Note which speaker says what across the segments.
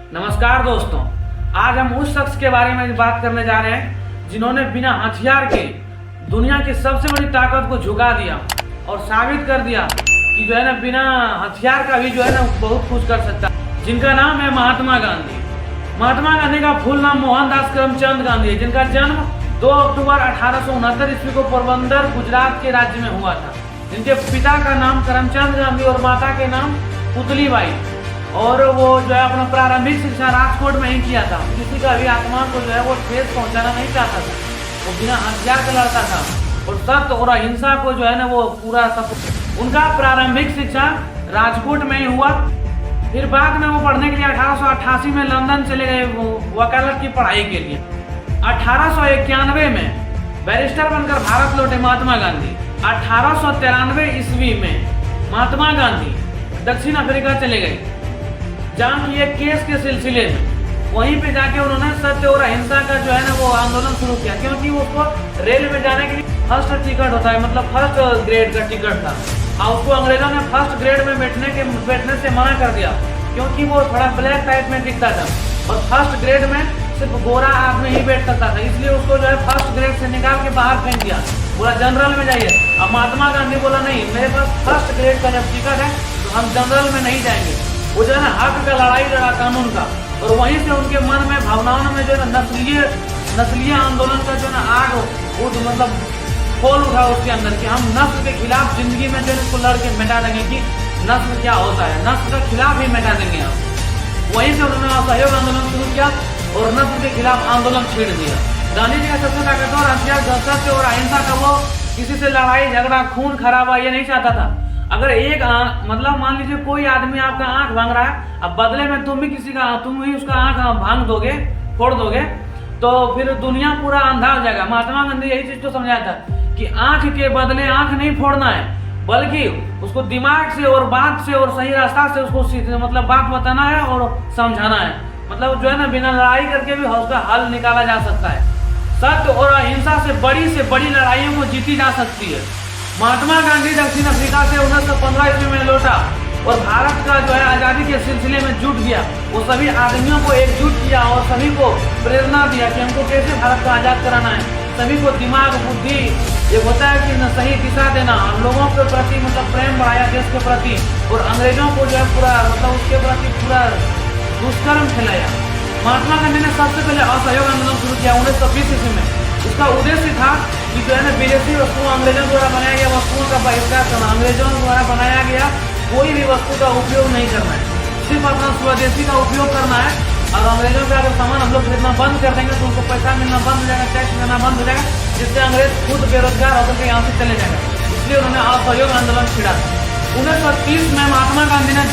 Speaker 1: नमस्कार दोस्तों, आज हम उस शख्स के बारे में बात करने जा रहे हैं जिन्होंने बिना हथियार के दुनिया की सबसे बड़ी ताकत को झुका दिया और साबित कर दिया कि जो है ना बिना हथियार का भी जो है ना बहुत कुछ कर सकता है। जिनका नाम है महात्मा गांधी। महात्मा गांधी का फुल नाम मोहनदास करमचंद गांधी है, जिनका जन्म 2 अक्टूबर 1869 ईस्वी को पोरबंदर गुजरात के राज्य में हुआ था। जिनके पिता का नाम करमचंद गांधी और माता के नाम पुतली बाई, और वो जो है अपना प्रारंभिक शिक्षा राजकोट में ही किया था। किसी का भी आत्मा को जो है वो ठेस पहुंचाना नहीं चाहता था, वो बिना हथियार का लड़ता था और सत्य और अहिंसा को जो है ना वो पूरा सब। उनका प्रारंभिक शिक्षा राजकोट में ही हुआ। फिर बाद में वो पढ़ने के लिए 1888 में लंदन चले गए वकालत की पढ़ाई के लिए। 1891 में बैरिस्टर बनकर भारत लौटे महात्मा गांधी। 1893 ईस्वी में महात्मा गांधी दक्षिण अफ्रीका चले गए, जहाँ की एक केस के सिलसिले में वहीं पे जाके उन्होंने सत्य और अहिंसा का जो है ना वो आंदोलन शुरू किया, क्योंकि उसको रेल में जाने के लिए फर्स्ट टिकट होता है, मतलब फर्स्ट ग्रेड का टिकट था, और उसको अंग्रेजों ने फर्स्ट ग्रेड में बैठने से मना कर दिया, क्योंकि वो थोड़ा ब्लैक टाइप में दिखता था और फर्स्ट ग्रेड में सिर्फ गोरा आदमी ही बैठ सकता था। इसलिए उसको जो है फर्स्ट ग्रेड से निकाल के बाहर फेंक दिया, बोला जनरल में जाइए। अब महात्मा गांधी बोला नहीं, मेरे पास फर्स्ट ग्रेड का जब टिकट है तो हम जनरल में नहीं जाएंगे। वो जो है ना हक का लड़ाई लड़ा कानून का, और वहीं से उनके मन में भावनाओं में जो है ना नस्लीय आंदोलन का जो है ना आग मतलब खोल उठा उसके अंदर कि हम नस्ल के खिलाफ जिंदगी में जो है इसको लड़ के मिटा देंगे कि नस्ल क्या होता है, नस्ल के खिलाफ ही मिटा देंगे हम। वहीं से उन्होंने असहयोग आंदोलन शुरू किया और नस्ल के खिलाफ आंदोलन छेड़ दिया। गांधी जी का सबसे ताकतवर हथियार सत्य और अहिंसा का, वो किसी से लड़ाई झगड़ा खून खराबा ये नहीं चाहता था। अगर एक मतलब मान लीजिए कोई आदमी आपका आंख भांग रहा है, अब बदले में तुम ही उसका आंख भांग दोगे, फोड़ दोगे, तो फिर दुनिया पूरा अंधा हो जाएगा। महात्मा गांधी यही चीज तो समझाया था कि आंख के बदले आंख नहीं फोड़ना है, बल्कि उसको दिमाग से और बात से और सही रास्ता से उसको मतलब बात बताना है और समझाना है। मतलब जो है ना बिना लड़ाई करके भी उसका हल निकाला जा सकता है। सत्य और अहिंसा से बड़ी लड़ाइयों को जीती जा सकती है। महात्मा गांधी दक्षिण अफ्रीका से 1915 ईस्वी में लौटा और भारत का जो है आज़ादी के सिलसिले में जुट गया। वो सभी आदमियों को एकजुट किया और सभी को प्रेरणा दिया कि हमको कैसे भारत को आज़ाद कराना है। सभी को दिमाग बुद्धि ये होता है कि सही दिशा देना, लोगों के प्रति मतलब प्रेम बढ़ाया देश के प्रति, और अंग्रेजों को जो है पूरा मतलब उसके प्रति पूरा दुष्कर्म फैलाया। महात्मा गांधी ने सबसे पहले असहयोग आंदोलन शुरू किया 1920 ईस्वी में। उसका उद्देश्य था कि जो है ना विदेशी वस्तुओं, अंग्रेजों द्वारा बनाया गया वस्तुओं का बहिष्कार करना। अंग्रेजों द्वारा बनाया गया कोई भी वस्तु का उपयोग नहीं करना है, सिर्फ अपना स्वदेशी का उपयोग करना है। और अंग्रेजों का अगर सामान हम लोग खरीदना बंद कर देंगे तो उनको पैसा मिलना बंद हो जाएगा, टैक्स मिलना बंद हो जाएगा, जिससे अंग्रेज खुद बेरोजगार होकर के यहाँ से चले जाएगा। इसलिए उन्होंने असहयोग आंदोलन छिड़ा। 1930 में महात्मा गांधी ने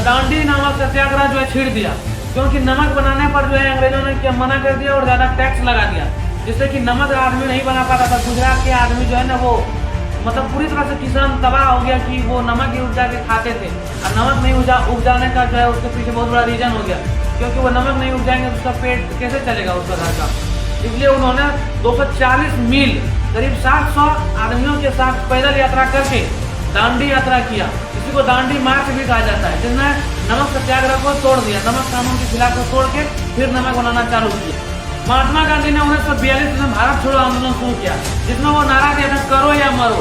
Speaker 1: दांडी नामक सत्याग्रह जो है छेड़ दिया, क्योंकि नमक बनाने पर जो है अंग्रेजों ने क्या मना कर दिया और ज्यादा टैक्स लगा दिया, जिससे कि नमक आदमी नहीं बना पाता था। गुजरात के आदमी जो है ना वो मतलब पूरी तरह से किसान तबाह हो गया कि वो नमक ही उपजा के खाते थे, और नमक नहीं उपजाने का जो है उसके पीछे बहुत बड़ा रीजन हो गया, क्योंकि वो नमक नहीं उपजाएंगे तो उसका पेट कैसे चलेगा उसका घर का। इसलिए उन्होंने 240 मील करीब 700 आदमियों के साथ पैदल यात्रा करके दांडी यात्रा किया। इसी को दांडी मार्च भी कहा जाता है, जिसने नमक सत्याग्रह को तोड़ दिया, नमक कानून के खिलाफ को तोड़ के फिर नमक बनाना चालू किया। महात्मा गांधी ने 1942 में भारत छोड़ो आंदोलन शुरू किया, जिसमें वो नारा दिया था करो या मरो।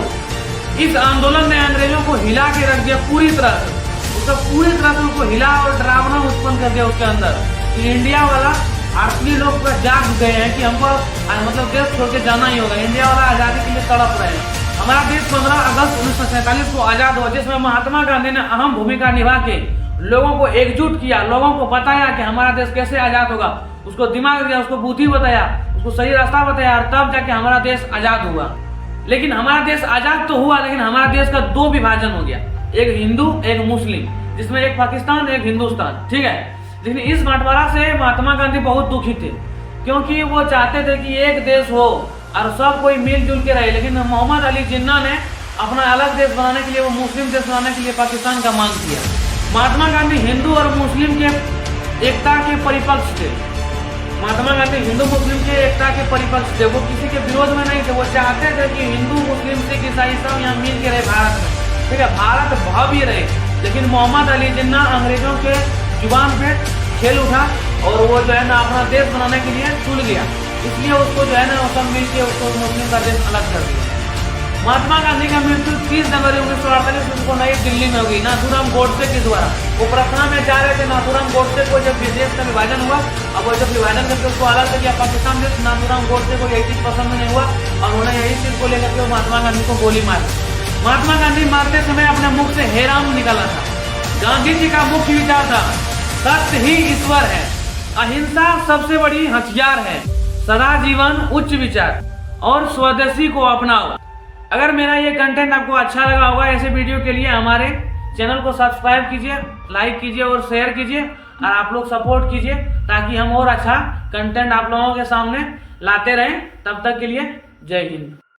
Speaker 1: इस आंदोलन ने अंग्रेजों को हिला के रख दिया पूरी तरह से उनको हिला और डरावना उत्पन्न कर दिया उसके अंदर कि इंडिया वाला भारतीय लोग पूरा जाग गए हैं कि हमको मतलब देश छोड़ के जाना ही होगा। इंडिया वाला आज़ादी के लिए तड़प रहे हैं। हमारा देश 15 अगस्त 1947 को आज़ाद हुआ, जिसमें महात्मा गांधी ने अहम भूमिका निभा के लोगों को एकजुट किया, लोगों को बताया कि हमारा देश कैसे आज़ाद होगा, उसको दिमाग दिया, उसको बुद्धि बताया, उसको सही रास्ता बताया, और तब जाके हमारा देश आज़ाद हुआ। लेकिन हमारा देश आज़ाद तो हुआ, लेकिन हमारा देश का 2 विभाजन हो गया, एक हिंदू एक मुस्लिम, जिसमें एक पाकिस्तान एक हिंदुस्तान, ठीक है। लेकिन इस बंटवारा से महात्मा गांधी बहुत दुखी थे, क्योंकि वो चाहते थे कि एक देश हो और सब कोई मिलजुल के रहे। लेकिन मोहम्मद अली जिन्ना ने अपना अलग देश बनाने के लिए, वो मुस्लिम देश बनाने के लिए पाकिस्तान का मांग किया। महात्मा गांधी हिंदू और मुस्लिम के एकता के परिपक्ष थे। महात्मा गांधी हिंदू मुस्लिम के एकता के परिपक्ष थे, वो किसी के विरोध में नहीं थे। वो चाहते थे कि हिंदू मुस्लिम सिख ईसाई सब यहाँ मिल के रहे भारत में, ठीक है, भारत भव्य रहे। लेकिन मोहम्मद अली जिन्ना अंग्रेजों के जुबान पे खेल उठा और वो जो है ना अपना देश बनाने के लिए चुन गया, इसलिए उसको जो है ना सब मिल के उसको मुस्लिम का देश अलग कर दिया। महात्मा गांधी का मृत्यु 30 जनवरी 1948 को नई दिल्ली में होगी नाथूराम गोडसे के द्वारा। वो प्रार्थना में जा रहे थे, नाथूराम गोडसे को जब देश का विभाजन हुआ, अब वो जब विभाजन करके उसको अलग कर दिया पाकिस्तान देश, नाथूराम गोडसे को यही चीज पसंद नहीं हुआ और उन्होंने यही चीज को लेकर के महात्मा गांधी को गोली मारी। महात्मा गांधी मारते समय अपने मुख से हे राम निकाला था। गांधी जी का मुख्य विचार था सत्य ही ईश्वर है, अहिंसा सबसे बड़ी हथियार है, सदा जीवन उच्च विचार और स्वदेशी को अपनाओ। अगर मेरा ये कंटेंट आपको अच्छा लगा होगा, ऐसे वीडियो के लिए हमारे चैनल को सब्सक्राइब कीजिए, लाइक कीजिए और शेयर कीजिए और आप लोग सपोर्ट कीजिए ताकि हम और अच्छा कंटेंट आप लोगों के सामने लाते रहें। तब तक के लिए जय हिंद।